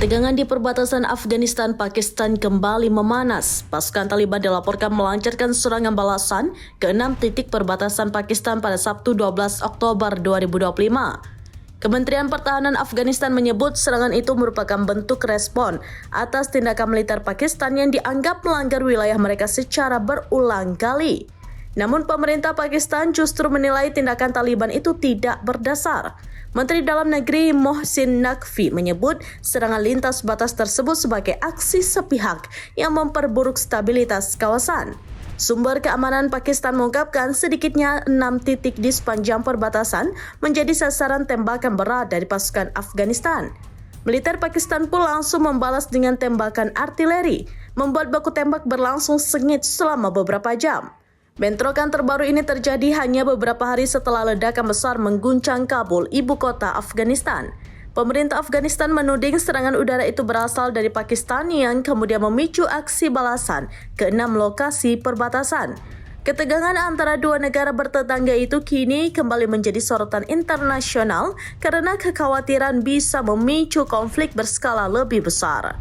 Ketegangan di perbatasan Afghanistan-Pakistan kembali memanas. Pasukan Taliban dilaporkan melancarkan serangan balasan ke 6 titik perbatasan Pakistan pada Sabtu 12 Oktober 2025. Kementerian Pertahanan Afghanistan menyebut serangan itu merupakan bentuk respon atas tindakan militer Pakistan yang dianggap melanggar wilayah mereka secara berulang kali. Namun pemerintah Pakistan justru menilai tindakan Taliban itu tidak berdasar. Menteri Dalam Negeri Mohsin Naqvi menyebut serangan lintas batas tersebut sebagai aksi sepihak yang memperburuk stabilitas kawasan. Sumber keamanan Pakistan mengungkapkan sedikitnya 6 titik di sepanjang perbatasan menjadi sasaran tembakan berat dari pasukan Afghanistan. Militer Pakistan pun langsung membalas dengan tembakan artileri, membuat baku tembak berlangsung sengit selama beberapa jam. Bentrokan terbaru ini terjadi hanya beberapa hari setelah ledakan besar mengguncang Kabul, ibu kota Afghanistan. Pemerintah Afghanistan menuding serangan udara itu berasal dari Pakistan yang kemudian memicu aksi balasan ke 6 lokasi perbatasan. Ketegangan antara dua negara bertetangga itu kini kembali menjadi sorotan internasional karena kekhawatiran bisa memicu konflik berskala lebih besar.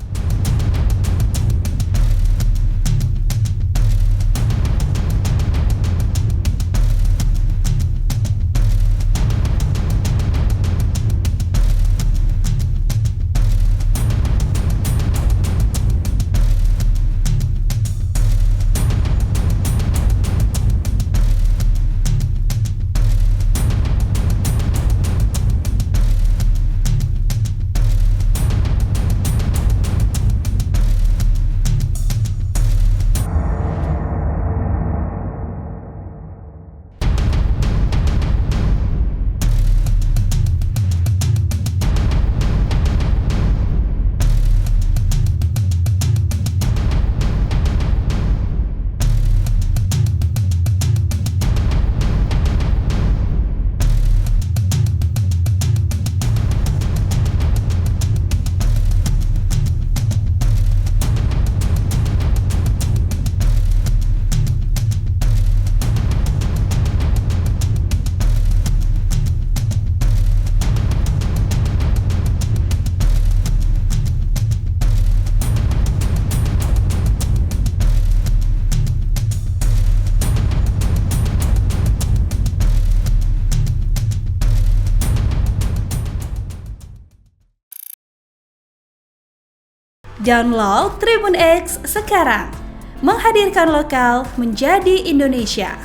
Download Tribun X sekarang, menghadirkan lokal menjadi Indonesia.